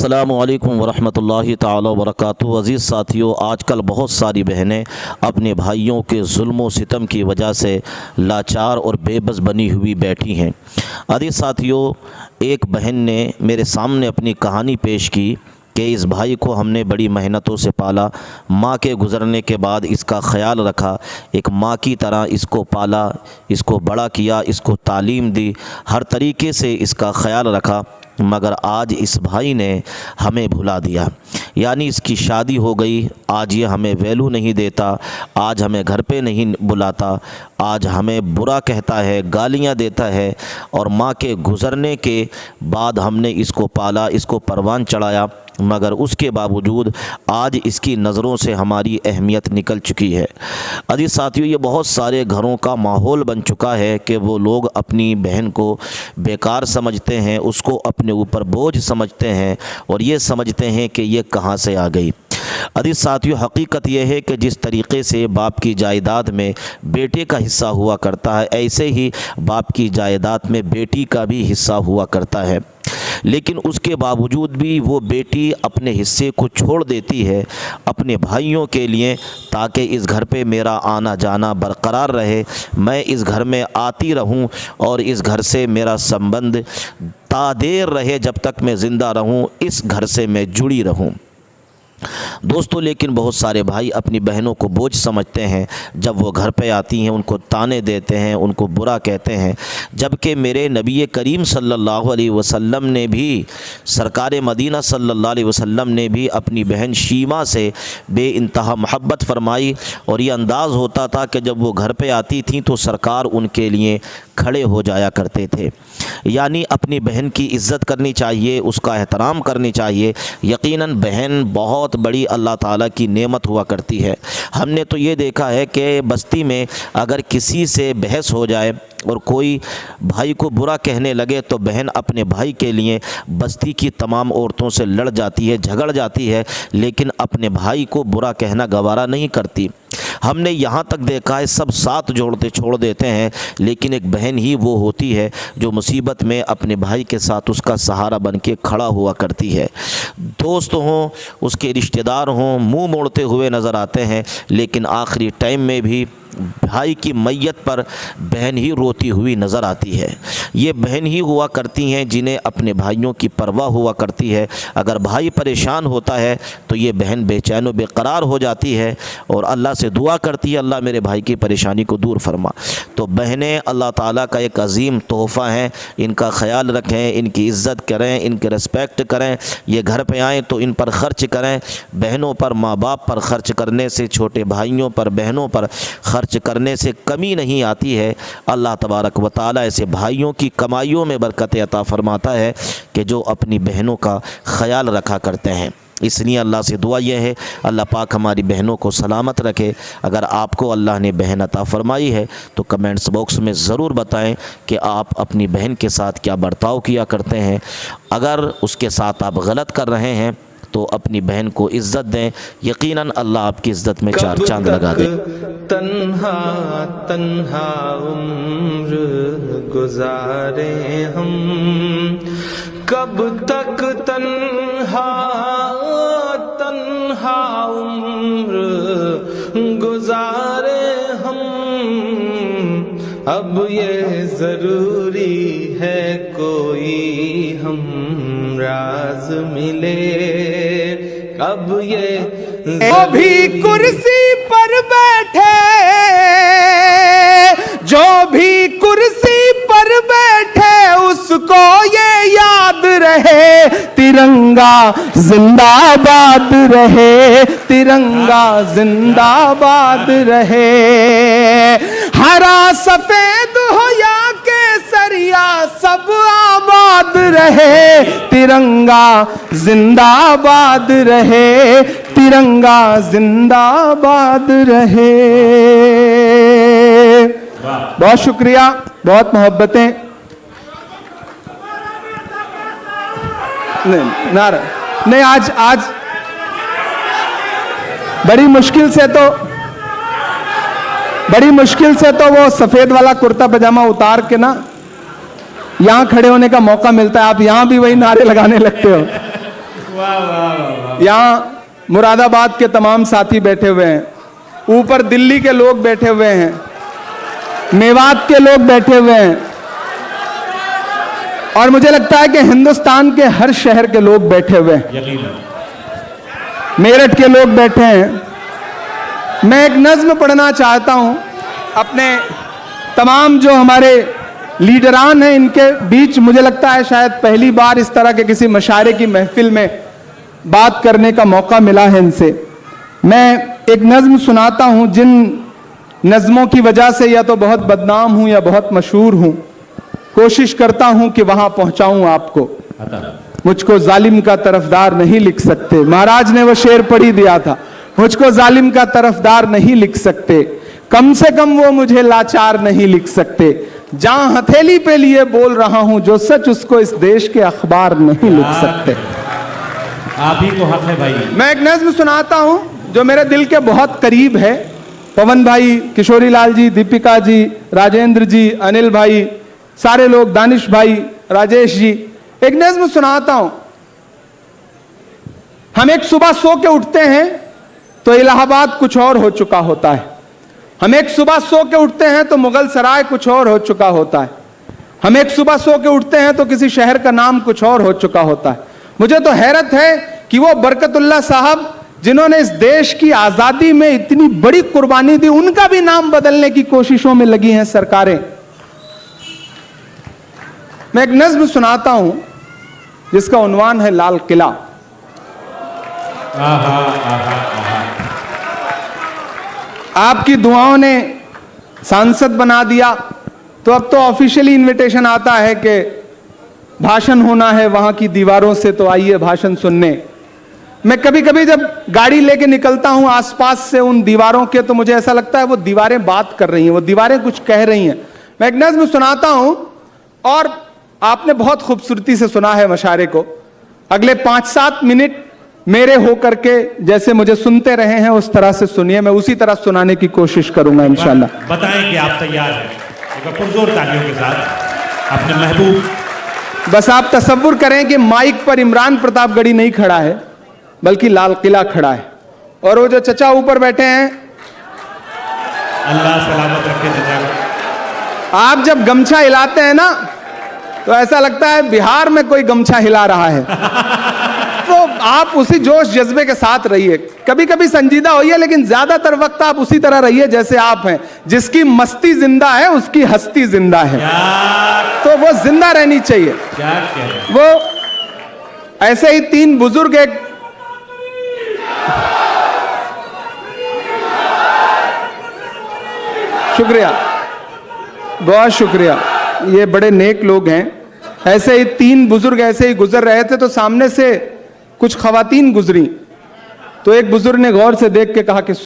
अस्सलामुअलैकुम वरहमतुल्लाहि ताला वबरकातुहू। अज़ीज़ साथियों, आजकल बहुत सारी बहनें अपने भाइयों के जुल्म व सितम की वजह से लाचार और बेबस बनी हुई बैठी हैं। अज़ीज़ साथियों, एक बहन ने मेरे सामने अपनी कहानी पेश की कि इस भाई को हमने बड़ी मेहनतों से पाला, माँ के गुज़रने के बाद इसका ख़याल रखा, एक माँ की तरह इसको पाला, इसको बड़ा किया, इसको तालीम दी, हर तरीके से इसका ख़याल रखा, मगर आज इस भाई ने हमें भुला दिया। यानी इसकी शादी हो गई, आज ये हमें वैल्यू नहीं देता, आज हमें घर पे नहीं बुलाता, आज हमें बुरा कहता है, गालियां देता है। और माँ के गुज़रने के बाद हमने इसको पाला, इसको परवान चढ़ाया, मगर उसके बावजूद आज इसकी नज़रों से हमारी अहमियत निकल चुकी है। अजीज़ साथियों, ये बहुत सारे घरों का माहौल बन चुका है कि वो लोग अपनी बहन को बेकार समझते हैं, उसको अपने ऊपर बोझ समझते हैं और ये समझते हैं कि ये कहाँ से आ गई। अजीज़ साथियों, हकीकत यह है कि जिस तरीके से बाप की जायदाद में बेटे का हिस्सा हुआ करता है, ऐसे ही बाप की जायदाद में बेटी का भी हिस्सा हुआ करता है। लेकिन उसके बावजूद भी वो बेटी अपने हिस्से को छोड़ देती है अपने भाइयों के लिए, ताकि इस घर पे मेरा आना जाना बरकरार रहे, मैं इस घर में आती रहूं और इस घर से मेरा संबंध तादेर रहे, जब तक मैं ज़िंदा रहूं इस घर से मैं जुड़ी रहूं। दोस्तों, लेकिन बहुत सारे भाई अपनी बहनों को बोझ समझते हैं, जब वो घर पे आती हैं उनको ताने देते हैं, उनको बुरा कहते हैं, जबकि मेरे नबी करीम सल्लल्लाहु अलैहि वसल्लम ने भी, सरकार मदीना सल्लल्लाहु अलैहि वसल्लम ने भी अपनी बहन शीमा से बेइंतहा मोहब्बत फरमाई। और ये अंदाज़ होता था कि जब वो घर पे आती थी तो सरकार उनके लिए खड़े हो जाया करते थे। यानी अपनी बहन की इज़्ज़त करनी चाहिए, उसका एहतराम करनी चाहिए। यकीनन बहन बहुत बड़ी अल्लाह ताला की नेमत हुआ करती है। हमने तो ये देखा है कि बस्ती में अगर किसी से बहस हो जाए और कोई भाई को बुरा कहने लगे तो बहन अपने भाई के लिए बस्ती की तमाम औरतों से लड़ जाती है, झगड़ जाती है, लेकिन अपने भाई को बुरा कहना गवारा नहीं करती। हमने यहाँ तक देखा है सब साथ जोड़ते छोड़ देते हैं, लेकिन एक बहन ही वो होती है जो मुसीबत में अपने भाई के साथ उसका सहारा बन के खड़ा हुआ करती है। दोस्त हों, उसके रिश्तेदार हों, मुंह मोड़ते हुए नज़र आते हैं, लेकिन आखिरी टाइम में भी भाई की मैयत पर बहन ही रोती हुई नज़र आती है। ये बहन ही हुआ करती हैं जिन्हें अपने भाइयों की परवाह हुआ करती है। अगर भाई परेशान होता है तो ये बहन बेचैन व बेकरार हो जाती है और अल्लाह से दुआ करती है, अल्लाह मेरे भाई की परेशानी को दूर फरमा। तो बहनें अल्लाह ताला का एक अजीम तोहफ़ा हैं, इनका ख्याल रखें, इनकी इज़्ज़त करें, इनके रिस्पेक्ट करें। ये घर पे आएँ तो इन पर ख़र्च करें। बहनों पर, माँ बाप पर ख़र्च करने से, छोटे भाइयों पर, बहनों पर खर्च करने से कमी नहीं आती है। अल्लाह तबारक व तआला ऐसे भाइयों की कमाइयों में बरकत अता फरमाता है कि जो अपनी बहनों का ख्याल रखा करते हैं। इसलिए अल्लाह से दुआ यह है, अल्लाह पाक हमारी बहनों को सलामत रखे। अगर आपको अल्लाह ने बहन अता फरमाई है तो कमेंट्स बॉक्स में ज़रूर बताएं कि आप अपनी बहन के साथ क्या बर्ताव किया करते हैं। अगर उसके साथ आप गलत कर रहे हैं तो अपनी बहन को इज़्ज़त दें, यकीनन अल्लाह आपकी इज़्ज़त में चार चांद लगा दे। तन्हा तन्हा उम्र गुजारे हम, कब तक तन्हा तन्हा उम्र गुजारे हम, अब ये जरूरी है कोई हम राज मिले, अब ये जो भी कुर्सी पर बैठे, जो भी कुर्सी पर बैठे उसको ये याद रहे, तिरंगा जिंदाबाद रहे, तिरंगा जिंदाबाद रहे। हरा सफेद हो या केसरिया सब आबाद रहे, तिरंगा जिंदाबाद रहे, तिरंगा जिंदाबाद रहे। बहुत शुक्रिया, बहुत मोहब्बतें। नहीं, आज बड़ी मुश्किल से तो वो सफेद वाला कुर्ता पजामा उतार के ना यहाँ खड़े होने का मौका मिलता है। आप यहाँ भी वही नारे लगाने लगते हो। वाह वाह वाह। यहाँ मुरादाबाद के तमाम साथी बैठे हुए हैं, ऊपर दिल्ली के लोग बैठे हुए हैं, मेवात के लोग बैठे हुए हैं, और मुझे लगता है कि हिंदुस्तान के हर शहर के लोग बैठे हुए हैं, यकीनन। मेरठ के लोग बैठे हैं। मैं एक नज्म पढ़ना चाहता हूं अपने तमाम जो हमारे लीडरान हैं इनके बीच। मुझे लगता है शायद पहली बार इस तरह के किसी मशारे की महफिल में बात करने का मौका मिला है इनसे। मैं एक नज्म सुनाता हूं जिन नज्मों की वजह से या तो बहुत बदनाम हूं या बहुत मशहूर हूं। कोशिश करता हूं कि वहां पहुंचाऊं आपको। मुझको जालिम का तरफदार नहीं लिख सकते, महाराज ने वो शेर पढ़ ही दिया था। मुझको जालिम का तरफदार नहीं लिख सकते, कम से कम वो मुझे लाचार नहीं लिख सकते। जहां हथेली पे लिए बोल रहा हूं जो सच उसको इस देश के अखबार नहीं लिख सकते। आप ही को हक है भाई। मैं एक नज्म सुनाता हूं जो मेरे दिल के बहुत करीब है। पवन भाई, किशोरी लाल जी, दीपिका जी, राजेंद्र जी, अनिल भाई, सारे लोग, दानिश भाई, राजेश जी, एक नज्म सुनाता हूं। हम एक सुबह सो के उठते हैं तो इलाहाबाद कुछ और हो चुका होता है। हम एक सुबह सो के उठते हैं तो मुगल सराय कुछ और हो चुका होता है। हम एक सुबह सो के उठते हैं तो किसी शहर का नाम कुछ और हो चुका होता है। मुझे तो हैरत है कि वो बरकतुल्लाह साहब जिन्होंने इस देश की आजादी में इतनी बड़ी कुर्बानी दी, उनका भी नाम बदलने की कोशिशों में लगी हैं सरकारें। मैं एक नज्म सुनाता हूं जिसका उन्वान है लाल किला। आहा, आहा, आहा। आपकी दुआओं ने सांसद बना दिया तो अब तो ऑफिशियली इनविटेशन आता है कि भाषण होना है वहां की दीवारों से, तो आइए भाषण सुनने। मैं कभी कभी जब गाड़ी लेके निकलता हूं आसपास से उन दीवारों के, तो मुझे ऐसा लगता है वो दीवारें बात कर रही हैं, वो दीवारें कुछ कह रही हैं। मैं एक नज्म सुनाता हूं और आपने बहुत खूबसूरती से सुना है मशारे को। अगले 5-7 मिनट मेरे होकर के जैसे मुझे सुनते रहे हैं उस तरह से सुनिए। मैं उसी तरह सुनाने की कोशिश करूंगा इंशाल्लाह। बताएं कि आप तैयार हैं। एक बार पुरजोर तालियों के साथ अपने महबूब। बस आप तसव्वुर करें कि माइक पर इमरान प्रतापगढ़ी नहीं खड़ा है बल्कि लाल किला खड़ा है, और वो जो चचा ऊपर बैठे हैं, अल्लाह सलामत रखे चचा को। आप जब गमछा हिलाते हैं ना तो ऐसा लगता है बिहार में कोई गमछा हिला रहा है। तो आप उसी जोश जज्बे के साथ रहिए। कभी कभी संजीदा होइए, लेकिन ज्यादातर वक्त आप उसी तरह रहिए जैसे आप हैं। जिसकी मस्ती जिंदा है उसकी हस्ती जिंदा है, तो वो जिंदा रहनी चाहिए। क्या कह रहे हैं? वो ऐसे ही 3 बुजुर्ग एक शुक्रिया, बहुत शुक्रिया, ये बड़े नेक लोग हैं। ऐसे ही 3 बुजुर्ग ऐसे ही गुजर रहे थे तो सामने से कुछ खवातीन गुजरी, तो एक बुजुर्ग ने गौर से देख के कहा कि